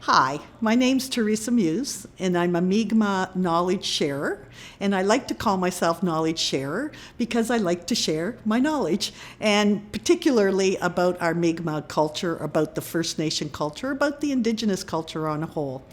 Hi, my name's Theresa Meuse, and I'm a Mi'kmaq knowledge sharer. And I like to call myself knowledge sharer because I like to share my knowledge, and particularly about our Mi'kmaq culture, about the First Nation culture, about the Indigenous culture on a whole.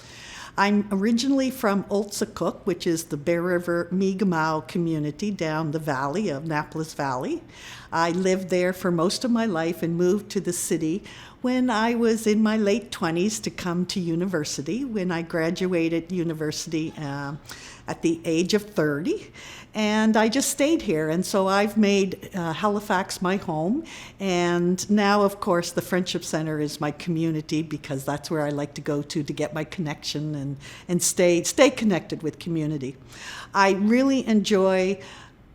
I'm originally from Otsakuk, which is the Bear River Mi'kmaq community down the valley of Annapolis Valley. I lived there for most of my life and moved to the city when I was in my late 20s to come to university, when I graduated university at the age of 30. And I just stayed here. And so I've made Halifax my home. And now, of course, the Friendship Center is my community because that's where I like to go to get my connection and stay connected with community. I really enjoy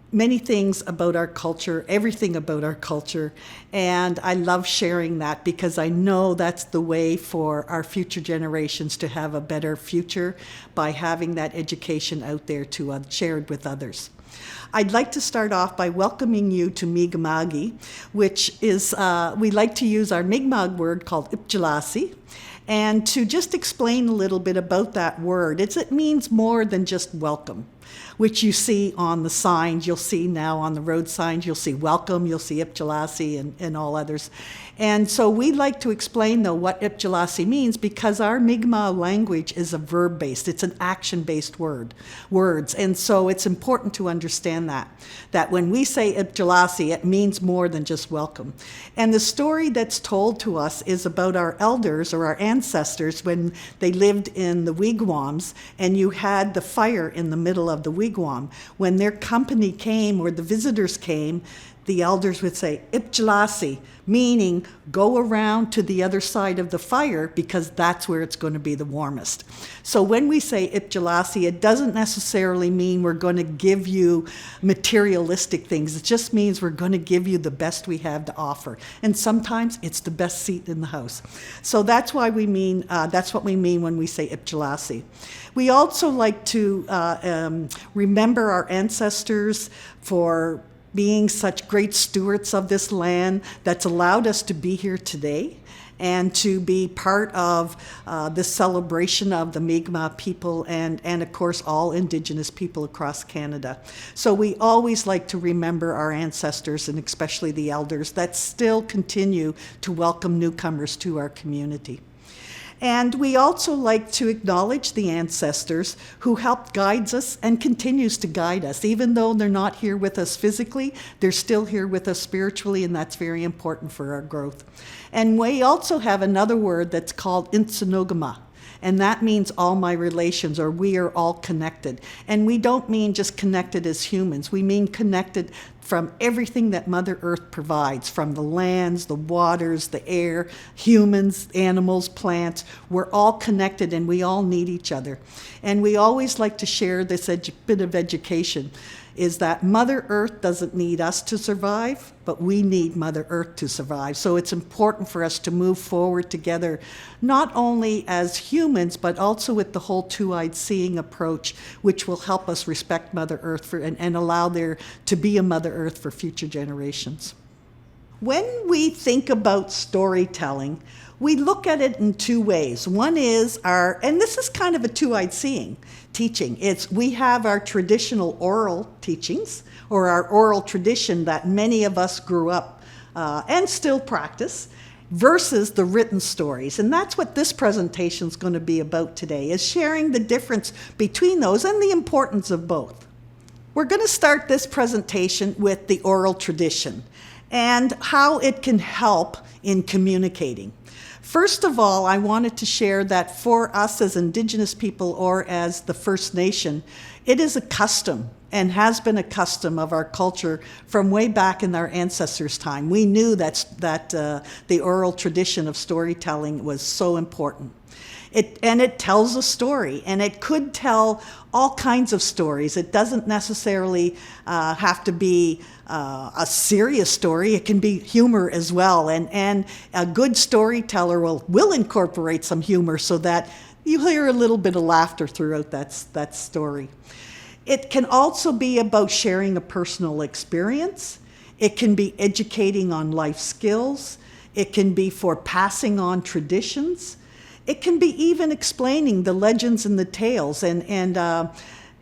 many things about our culture, everything about our culture, and I love sharing that because I know that's the way for our future generations to have a better future by having that education out there to share it with others. I'd like to start off by welcoming you to Mi'kma'ki, which is, we like to use our Mi'kmaq word called Ipjalasi. And to just explain a little bit about that word, it means more than just welcome, which you see on the signs. You'll see now on the road signs, you'll see welcome, you'll see Ipjalasi and all others. And so we like to explain, though, what Ipjalasi means because our Mi'kmaq language is a verb-based. It's an action-based words. And so it's important to understand that when we say Ipjalasi, it means more than just welcome. And the story that's told to us is about our elders or our ancestors when they lived in the wigwams, and you had the fire in the middle of the wigwam. When their company came or the visitors came, the elders would say, Ipjalasi, meaning go around to the other side of the fire because that's where it's going to be the warmest. So when we say Ipjalasi, it doesn't necessarily mean we're going to give you materialistic things. It just means we're going to give you the best we have to offer. And sometimes it's the best seat in the house. So that's why we mean, that's what we mean when we say Ipjalasi. We also like to remember our ancestors for being such great stewards of this land that's allowed us to be here today and to be part of the celebration of the Mi'kmaq people and of course, all Indigenous people across Canada. So we always like to remember our ancestors and especially the elders that still continue to welcome newcomers to our community. And we also like to acknowledge the ancestors who helped guide us and continues to guide us. Even though they're not here with us physically, they're still here with us spiritually, and that's very important for our growth. And we also have another word that's called Insinogama. And that means all my relations, or we are all connected. And we don't mean just connected as humans. We mean connected from everything that Mother Earth provides, from the lands, the waters, the air, humans, animals, plants. We're all connected and we all need each other. And we always like to share this bit of education, is that Mother Earth doesn't need us to survive, but we need Mother Earth to survive. So it's important for us to move forward together, not only as humans, but also with the whole two-eyed seeing approach, which will help us respect Mother Earth and allow there to be a Mother Earth for future generations. When we think about storytelling, we look at it in two ways. One is and this is kind of a two-eyed seeing teaching. We have our traditional oral teachings, or our oral tradition that many of us grew up and still practice, versus the written stories. And that's what this presentation is going to be about today, is sharing the difference between those and the importance of both. We're going to start this presentation with the oral tradition and how it can help in communicating. First of all, I wanted to share that for us as Indigenous people or as the First Nation, it is a custom and has been a custom of our culture from way back in our ancestors' time. We knew that the oral tradition of storytelling was so important. It tells a story, and it could tell all kinds of stories. It doesn't necessarily have to be a serious story. It can be humor as well, and a good storyteller will incorporate some humor so that you hear a little bit of laughter throughout that story. It can also be about sharing a personal experience. It can be educating on life skills. It can be for passing on traditions. it can be even explaining the legends and the tales.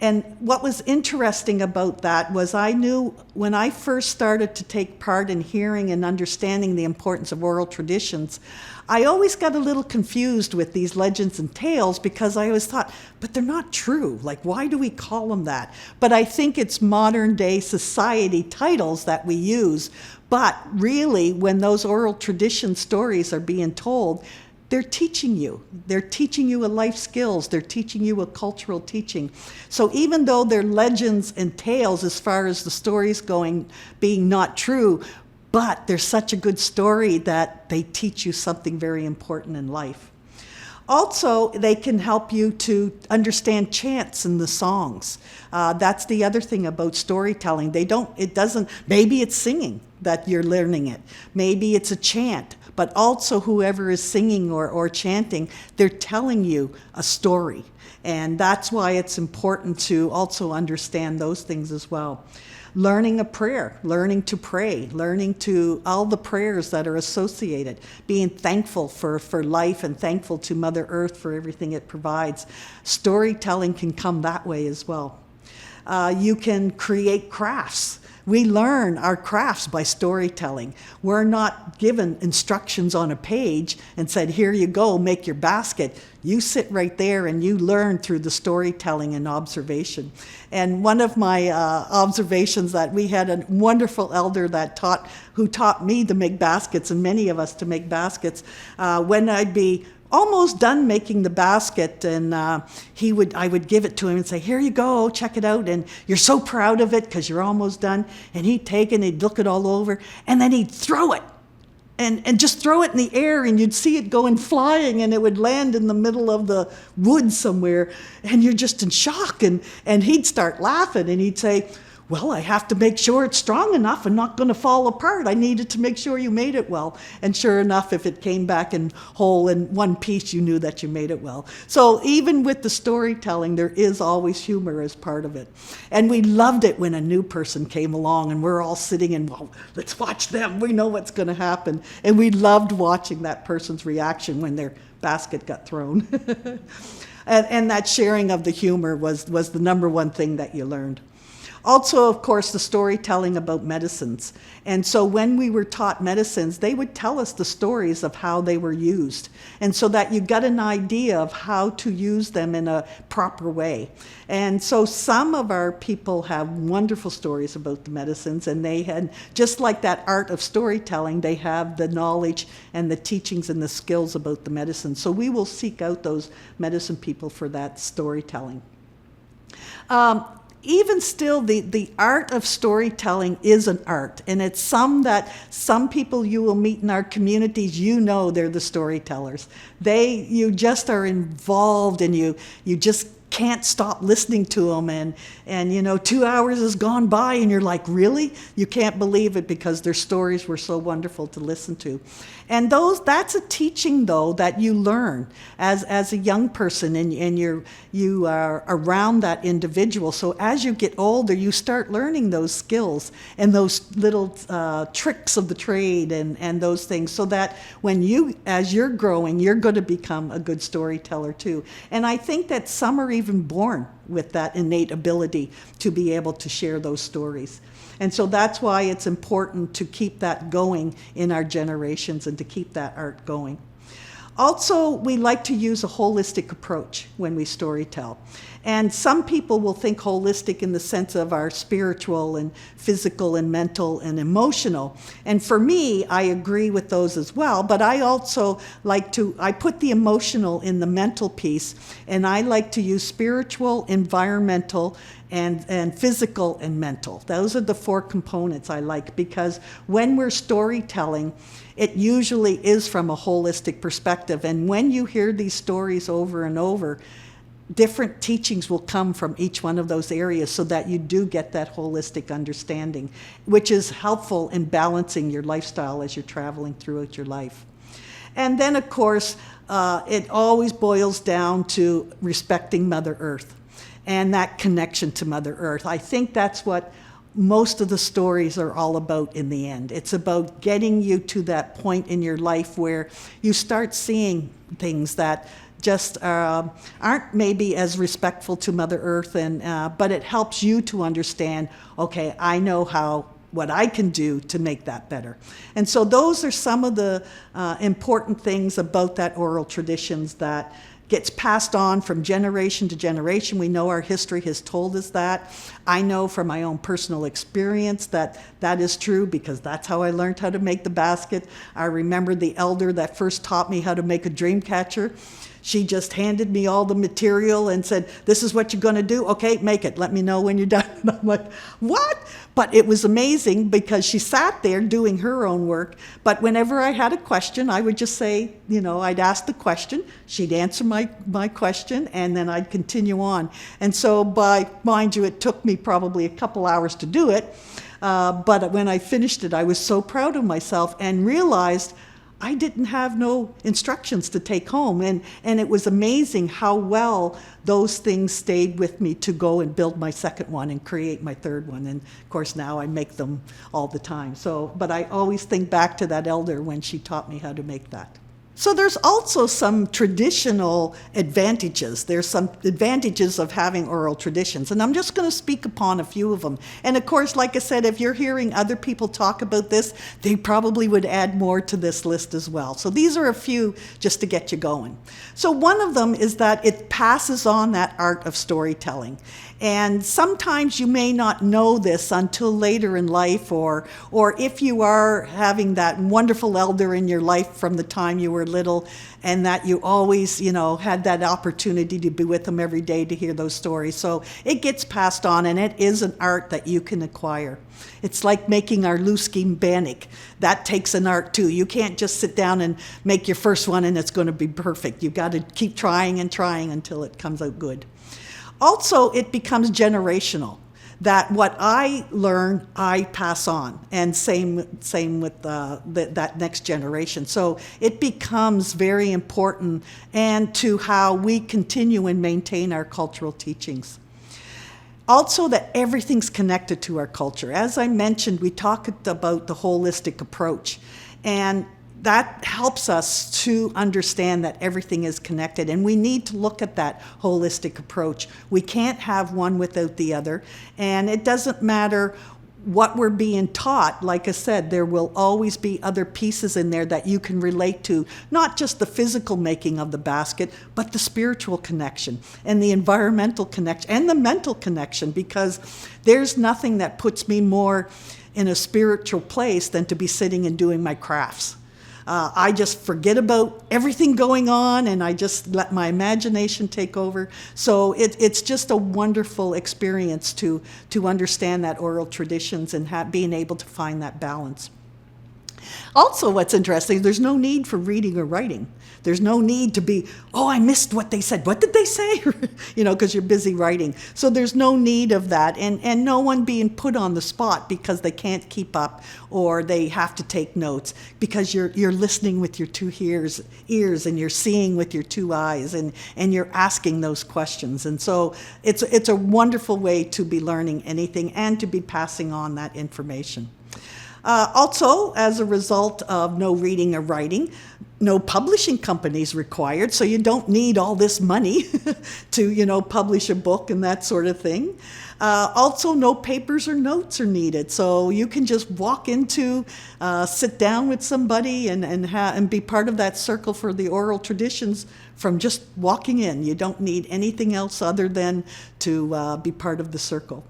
And what was interesting about that was I knew when I first started to take part in hearing and understanding the importance of oral traditions, I always got a little confused with these legends and tales because I always thought, but they're not true. Like, why do we call them that? But I think it's modern day society titles that we use. But really, when those oral tradition stories are being told, they're teaching you. They're teaching you a life skills. They're teaching you a cultural teaching. So even though they're legends and tales as far as the stories going, being not true, but they're such a good story that they teach you something very important in life. Also, they can help you to understand chants in the songs. That's the other thing about storytelling. Maybe it's singing that you're learning it. Maybe it's a chant. But also whoever is singing or chanting, they're telling you a story. And that's why it's important to also understand those things as well. Learning a prayer, learning to pray, learning to all the prayers that are associated, being thankful for life and thankful to Mother Earth for everything it provides. Storytelling can come that way as well. You can create crafts. We learn our crafts by storytelling. We're not given instructions on a page and said, here you go, make your basket. You sit right there and you learn through the storytelling and observation. And one of my observations that we had a wonderful elder who taught me to make baskets and many of us to make baskets. When I'd be almost done making the basket, and I would give it to him and say, here you go, check it out, and you're so proud of it because you're almost done. And he'd take it and he'd look it all over, and then he'd throw it and just throw it in the air, and you'd see it going flying, and it would land in the middle of the woods somewhere, and you're just in shock. And he'd start laughing, and he'd say, well, I have to make sure it's strong enough and not going to fall apart. I needed to make sure you made it well. And sure enough, if it came back in whole in one piece, you knew that you made it well. So even with the storytelling, there is always humor as part of it. And we loved it when a new person came along and we're all sitting and, well, let's watch them. We know what's going to happen. And we loved watching that person's reaction when their basket got thrown. and that sharing of the humor was the number one thing that you learned. Also, of course, the storytelling about medicines. And so when we were taught medicines, they would tell us the stories of how they were used. And so that you got an idea of how to use them in a proper way. And so some of our people have wonderful stories about the medicines, and they had, just like that art of storytelling, they have the knowledge and the teachings and the skills about the medicine. So we will seek out those medicine people for that storytelling. Even still, the art of storytelling is an art, and it's some people you will meet in our communities, they're the storytellers. You just are involved, and you just can't stop listening to them, and 2 hours has gone by and you're like, really? You can't believe it because their stories were so wonderful to listen to. And that's a teaching, though, that you learn as a young person, and you are around that individual. So as you get older, you start learning those skills and those little tricks of the trade and those things, so that as you're growing, you're going to become a good storyteller too. And I think that some are even born with that innate ability to be able to share those stories. And so that's why it's important to keep that going in our generations and to keep that art going. Also, we like to use a holistic approach when we storytell. And some people will think holistic in the sense of our spiritual and physical and mental and emotional. And for me, I agree with those as well, but I also I put the emotional in the mental piece, and I like to use spiritual, environmental, and physical and mental. Those are the four components I like, because when we're storytelling, it usually is from a holistic perspective. And when you hear these stories over and over, different teachings will come from each one of those areas, so that you do get that holistic understanding, which is helpful in balancing your lifestyle as you're traveling throughout your life. And then, of course, it always boils down to respecting Mother Earth and that connection to Mother Earth. I think that's what most of the stories are all about in the end. It's about getting you to that point in your life where you start seeing things that just aren't maybe as respectful to Mother Earth, but it helps you to understand, okay, I know what I can do to make that better. And so those are some of the important things about that oral traditions that gets passed on from generation to generation. We know our history has told us that. I know from my own personal experience that that is true, because that's how I learned how to make the basket. I remember the elder that first taught me how to make a dream catcher. She just handed me all the material and said, this is what you're going to do. Okay, make it. Let me know when you're done. And I'm like, what? But it was amazing because she sat there doing her own work. But whenever I had a question, I would just say, I'd ask the question. She'd answer my question, and then I'd continue on. And so mind you, it took me probably a couple hours to do it. But when I finished it, I was so proud of myself and realized I didn't have no instructions to take home. And it was amazing how well those things stayed with me to go and build my second one and create my third one. And of course, now I make them all the time. But I always think back to that elder when she taught me how to make that. So there's also some traditional advantages. There's some advantages of having oral traditions, and I'm just going to speak upon a few of them. And of course, like I said, if you're hearing other people talk about this, they probably would add more to this list as well. So these are a few just to get you going. So one of them is that it passes on that art of storytelling. And sometimes you may not know this until later in life, or if you are having that wonderful elder in your life from the time you were little, and that you always, had that opportunity to be with them every day to hear those stories. So it gets passed on, and it is an art that you can acquire. It's like making our Luskin Bannock. That takes an art too. You can't just sit down and make your first one and it's going to be perfect. You've got to keep trying and trying until it comes out good. Also, it becomes generational, that what I learn, I pass on, and same with that next generation. So it becomes very important, and to how we continue and maintain our cultural teachings. Also, that everything's connected to our culture. As I mentioned, we talked about the holistic approach, and that helps us to understand that everything is connected, and we need to look at that holistic approach. We can't have one without the other, and it doesn't matter what we're being taught. Like I said, there will always be other pieces in there that you can relate to, not just the physical making of the basket, but the spiritual connection and the environmental connection and the mental connection, because there's nothing that puts me more in a spiritual place than to be sitting and doing my crafts. I just forget about everything going on, and I just let my imagination take over. So it's just a wonderful experience to understand that oral traditions and being able to find that balance. Also, what's interesting, there's no need for reading or writing. There's no need to be, I missed what they said. What did they say? Because you're busy writing. So there's no need of that. And no one being put on the spot because they can't keep up or they have to take notes, because you're listening with your two ears and you're seeing with your two eyes, and you're asking those questions. And so it's a wonderful way to be learning anything and to be passing on that information. Also, as a result of no reading or writing, no publishing companies required, so you don't need all this money to, publish a book and that sort of thing. Also, no papers or notes are needed, so you can just walk into, sit down with somebody and be part of that circle for the oral traditions from just walking in. You don't need anything else other than to be part of the circle.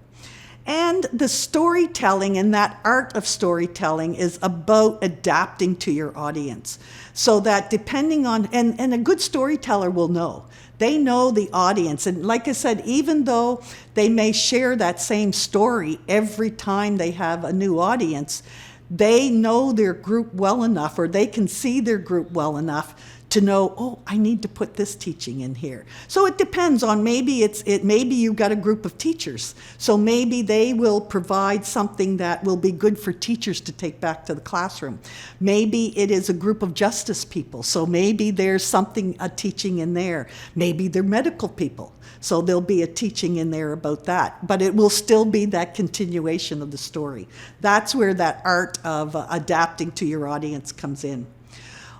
And the storytelling and that art of storytelling is about adapting to your audience. So that depending on, and a good storyteller will know. They know the audience. And like I said, even though they may share that same story every time they have a new audience, they know their group well enough, or they can see their group well enough to know, I need to put this teaching in here. So it depends on, maybe you've got a group of teachers. So maybe they will provide something that will be good for teachers to take back to the classroom. Maybe it is a group of justice people. So maybe there's a teaching in there. Maybe they're medical people. So there'll be a teaching in there about that. But it will still be that continuation of the story. That's where that art of adapting to your audience comes in.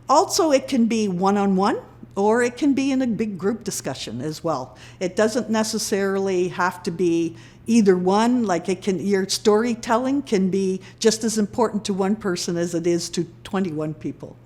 Also, it can be one-on-one, or it can be in a big group discussion as well. It doesn't necessarily have to be either one. Like your storytelling can be just as important to one person as it is to 21 people.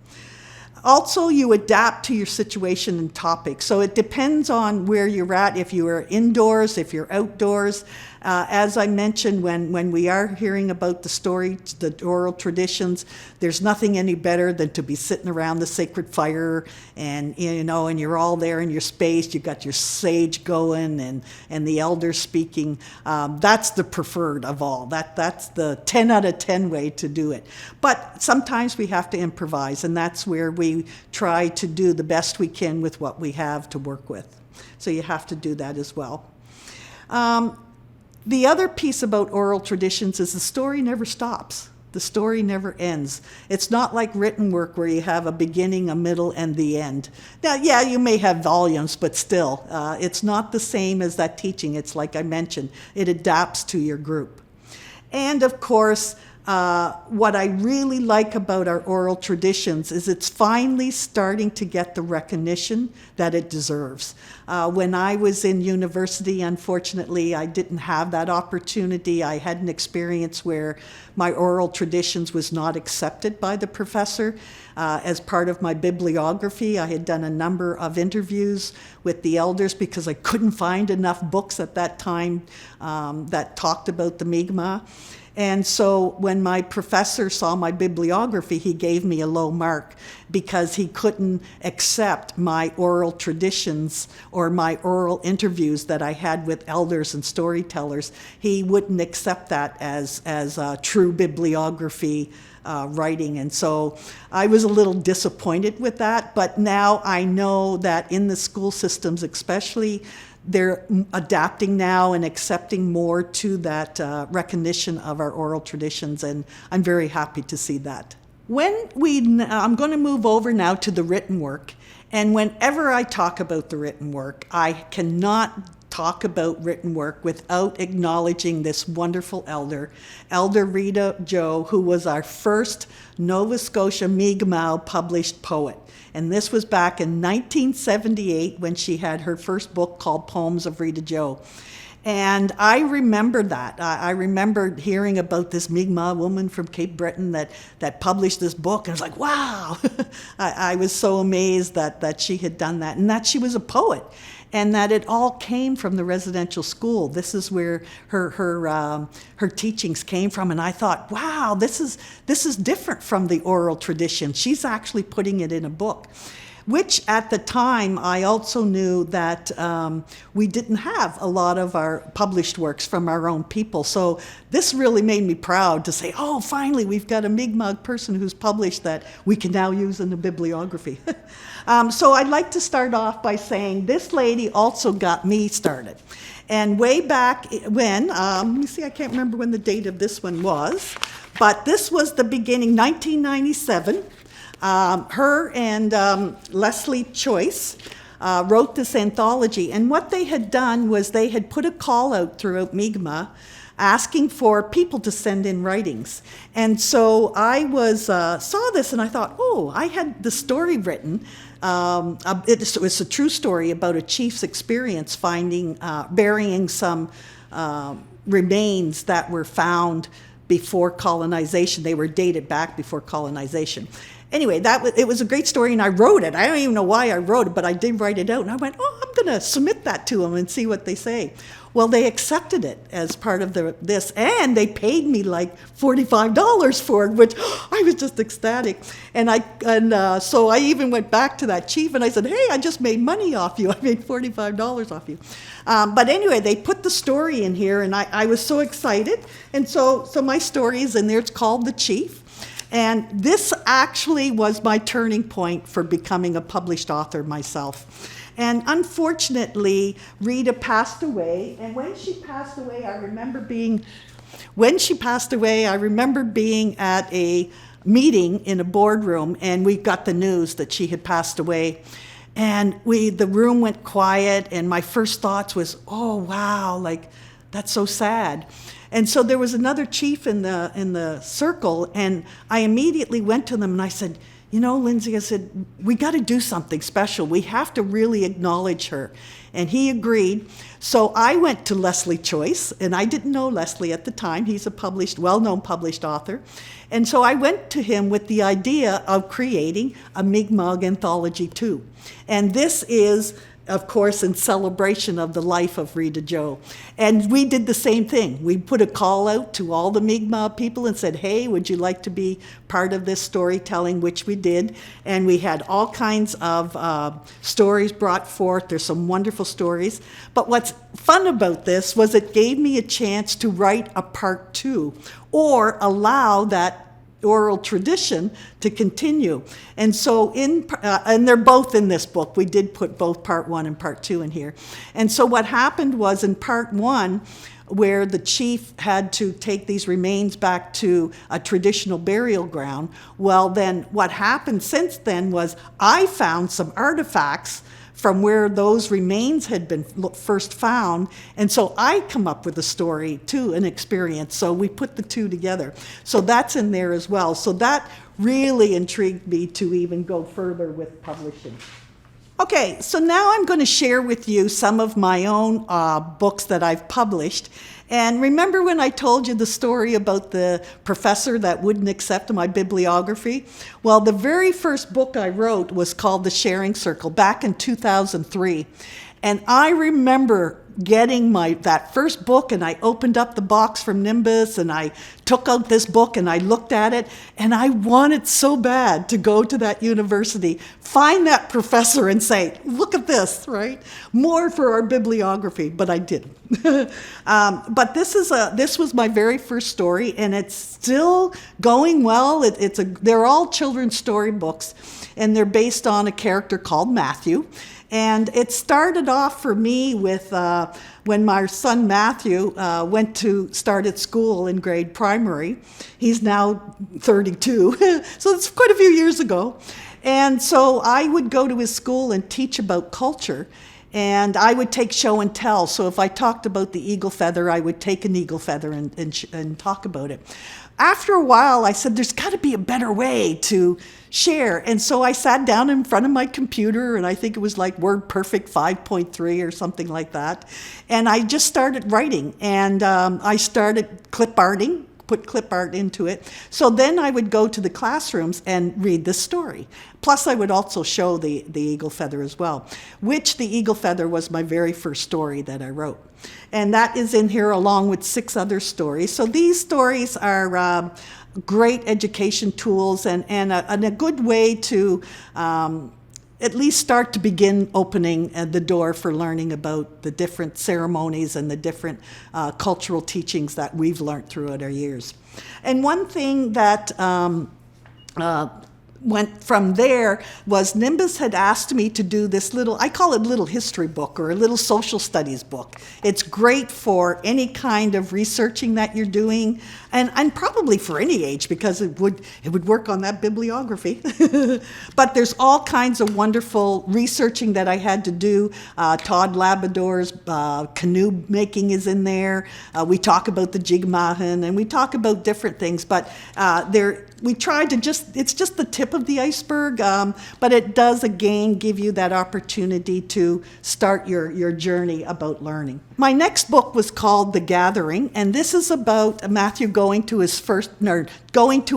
Also, you adapt to your situation and topic. So it depends on where you're at, if you are indoors, if you're outdoors. As I mentioned, when we are hearing about the oral traditions, there's nothing any better than to be sitting around the sacred fire and you're all there in your space. You've got your sage going and the elders speaking. That's the preferred of all. That's the 10 out of 10 way to do it. But sometimes we have to improvise, and that's where we try to do the best we can with what we have to work with. So you have to do that as well. The other piece about oral traditions is the story never stops. The story never ends. It's not like written work where you have a beginning, a middle, and the end. Now, yeah, you may have volumes, but still, it's not the same as that teaching. It's like I mentioned, it adapts to your group. And of course, what I really like about our oral traditions is it's finally starting to get the recognition that it deserves. When I was in university, unfortunately, I didn't have that opportunity. I had an experience where my oral traditions was not accepted by the professor. As part of my bibliography, I had done a number of interviews with the elders because I couldn't find enough books at that time that talked about the Mi'kmaq. And so when my professor saw my bibliography, he gave me a low mark because he couldn't accept my oral traditions or my oral interviews that I had with elders and storytellers. He wouldn't accept that as true bibliography writing. And so I was a little disappointed with that. But now I know that in the school systems especially, they're adapting now and accepting more to that recognition of our oral traditions, and I'm very happy to see that. I'm going to move over now to the written work, and whenever I talk about the written work, I cannot talk about written work without acknowledging this wonderful elder, Elder Rita Joe, who was our first Nova Scotia Mi'kmaq published poet. And this was back in 1978 when she had her first book called Poems of Rita Joe. And I remember that. I remember hearing about this Mi'kmaq woman from Cape Breton that published this book. And I was like, wow. I was so amazed that she had done that and that she was a poet. And that it all came from the residential school. This is where her teachings came from. And I thought, wow, this is different from the oral tradition. She's actually putting it in a book, which at the time I also knew that we didn't have a lot of our published works from our own people. So this really made me proud to say, oh, finally we've got a Mi'kmaq person who's published that we can now use in the bibliography. So I'd like to start off by saying this lady also got me started. And way back when, let me see, I can't remember when the date of this one was, but this was the beginning, 1997. Her and Leslie Choice wrote this anthology. And what they had done was they had put a call out throughout Mi'kmaq asking for people to send in writings. And so I saw this and I thought, oh, I had the story written. It was a true story about a chief's experience burying some remains that were found before colonization. They were dated back before colonization. Anyway, it was a great story, and I wrote it. I don't even know why I wrote it, but I did write it out. And I went, oh, I'm going to submit that to them and see what they say. Well, they accepted it as part of this, and they paid me like $45 for it, which I was just ecstatic. And so I even went back to that chief, and I said, hey, I just made money off you. I made $45 off you. But anyway, they put the story in here, and I was so excited. And so my story is in there. It's called The Chief. And this actually was my turning point for becoming a published author myself. And unfortunately, Rita passed away. And when she passed away, I remember being at a meeting in a boardroom, and we got the news that she had passed away. And the room went quiet, and my first thoughts was, oh, wow, like, that's so sad. And so there was another chief in the circle, and I immediately went to them and I said, you know, Lindsay, I said, we got to do something special. We have to really acknowledge her. And he agreed. So I went to Leslie Choice, and I didn't know Leslie at the time. He's a well-known published author. And so I went to him with the idea of creating a Mi'kmaq anthology too. And this is, of course, in celebration of the life of Rita Joe. And we did the same thing. We put a call out to all the Mi'kmaq people and said, hey, would you like to be part of this storytelling, which we did. And we had all kinds of stories brought forth. There's some wonderful stories. But what's fun about this was it gave me a chance to write a part 2 or allow that oral tradition to continue. And so and they're both in this book. We did put both part 1 and part 2 in here. And so what happened was in part 1, where the chief had to take these remains back to a traditional burial ground, well, then what happened since then was I found some artifacts from where those remains had been first found. And so I come up with a story too, an experience. So we put the two together. So that's in there as well. So that really intrigued me to even go further with publishing. Okay, so now I'm going to share with you some of my own books that I've published. And remember when I told you the story about the professor that wouldn't accept my bibliography? Well, the very first book I wrote was called The Sharing Circle back in 2003. And I remember getting that first book, and I opened up the box from Nimbus, and I took out this book and I looked at it, and I wanted so bad to go to that university, find that professor and say, look at this, right? More for our bibliography, but I didn't. But this was my very first story, and it's still going well. They're all children's story books, and they're based on a character called Matthew. And it started off for me with when my son Matthew started school in grade primary. He's now 32, so it's quite a few years ago. And so I would go to his school and teach about culture. And I would take show and tell. So if I talked about the eagle feather, I would take an eagle feather and talk about it. After a while, I said, there's got to be a better way to share. And so I sat down in front of my computer, and I think it was like WordPerfect 5.3 or something like that. And I just started writing, and I started put clip art into it. So then I would go to the classrooms and read the story. Plus I would also show the eagle feather as well, which the eagle feather was my very first story that I wrote. And that is in here along with 6 other stories. So these stories are great education tools and a good way to at least start to begin opening the door for learning about the different ceremonies and the different cultural teachings that we've learned throughout our years. And one thing that went from there was Nimbus had asked me to do this I call it a little history book or a little social studies book. It's great for any kind of researching that you're doing, and probably for any age, because it would work on that bibliography. But there's all kinds of wonderful researching that I had to do. Todd Labrador's canoe making is in there. We talk about the Jigmahan, and we talk about different things, but we tried to it's just the tip of the iceberg, but it does again give you that opportunity to start your journey about learning. My next book was called The Gathering, and this is about Matthew going to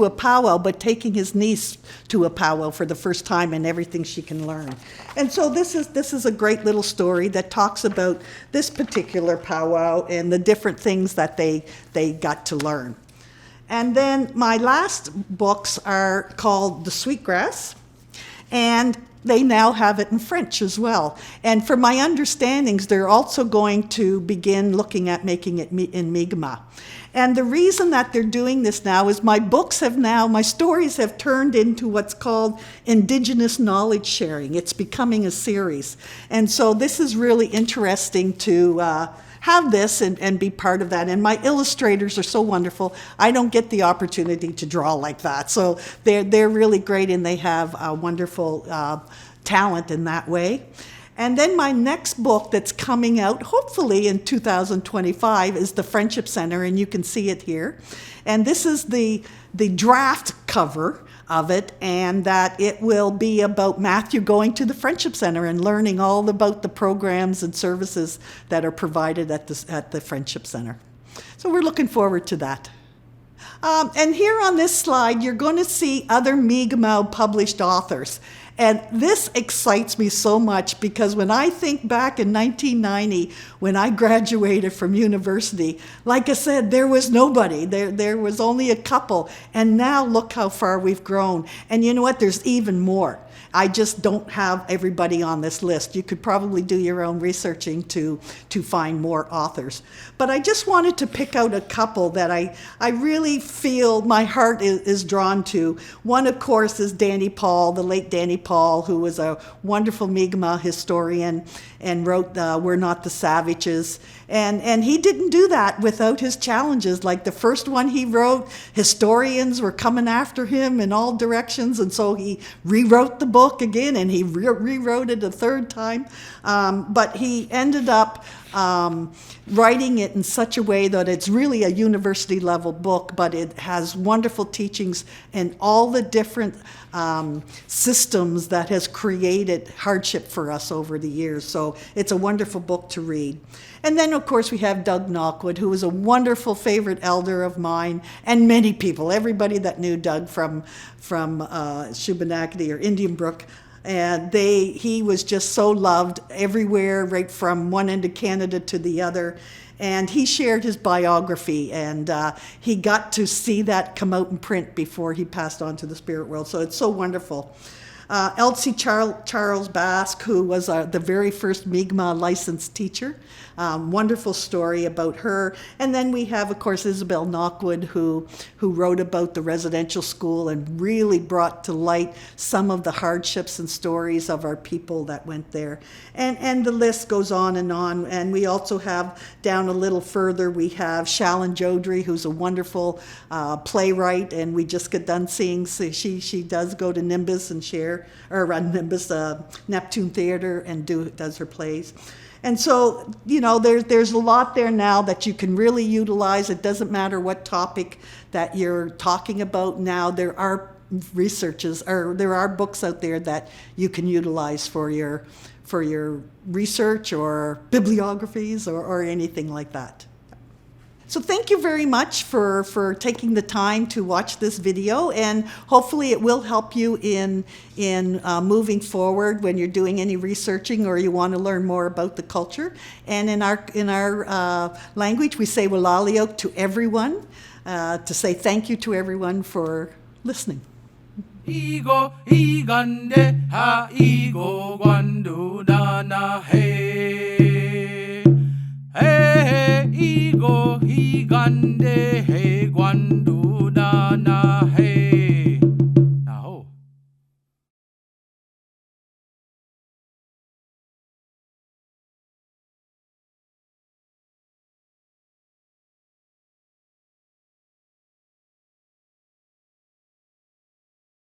a powwow, but taking his niece to a powwow for the first time and everything she can learn. And so this is a great little story that talks about this particular powwow and the different things that they got to learn. And then my last books are called The Sweetgrass, and they now have it in French as well. And for my understandings, they're also going to begin looking at making it in Mi'kmaq. And the reason that they're doing this now is my stories have turned into what's called Indigenous knowledge sharing. It's becoming a series. And so this is really interesting to have this and be part of that. And my illustrators are so wonderful. I don't get the opportunity to draw like that. So they're really great, and they have a wonderful talent in that way. And then my next book that's coming out, hopefully in 2025, is The Friendship Center, and you can see it here. And this is the draft cover of it, and that it will be about Matthew going to the Friendship Center and learning all about the programs and services that are provided at the Friendship Center. So we're looking forward to that. And here on this slide, you're going to see other Mi'kmaq published authors. And this excites me so much because when I think back in 1990, when I graduated from university, like I said, there was nobody. There was only a couple. And now look how far we've grown. And you know what? There's even more. I just don't have everybody on this list. You could probably do your own researching to find more authors. But I just wanted to pick out a couple that I really feel my heart is drawn to. One, of course, is Danny Paul, the late Danny Paul, who was a wonderful Mi'kmaq historian and wrote We're Not the Savages. And he didn't do that without his challenges. Like the first one he wrote, historians were coming after him in all directions, and so he rewrote the book again, and he rewrote it a third time. But he ended up writing it in such a way that it's really a university level book, but it has wonderful teachings and all the different systems that has created hardship for us over the years. So it's a wonderful book to read. And then, of course, we have Doug Knockwood, who was a wonderful favorite elder of mine and many people, everybody that knew Doug from Shubenacadie or Indian Brook. And he was just so loved everywhere, right from one end of Canada to the other. And he shared his biography, and he got to see that come out in print before he passed on to the spirit world. So it's so wonderful. Elsie Charles Basque, who was the very first Mi'kmaq licensed teacher. Wonderful story about her. And then we have, of course, Isabel Knockwood, who wrote about the residential school and really brought to light some of the hardships and stories of our people that went there. And the list goes on. And we also have, down a little further, we have Shalyn Jodrey, who's a wonderful playwright, and we just got done seeing, she does go to Nimbus and share, or Nimbus, Neptune Theater, and does her plays. And so, you know, there's a lot there now that you can really utilize. It doesn't matter what topic that you're talking about now. There are researches, or there are books out there that you can utilize for your research or bibliographies or anything like that. So thank you very much for taking the time to watch this video, and hopefully it will help you in moving forward when you're doing any researching or you want to learn more about the culture. And in our language, we say walaliok to everyone, to say thank you to everyone for listening. Igo igande ha igo gwandu dana he. Hey, ego, he gone.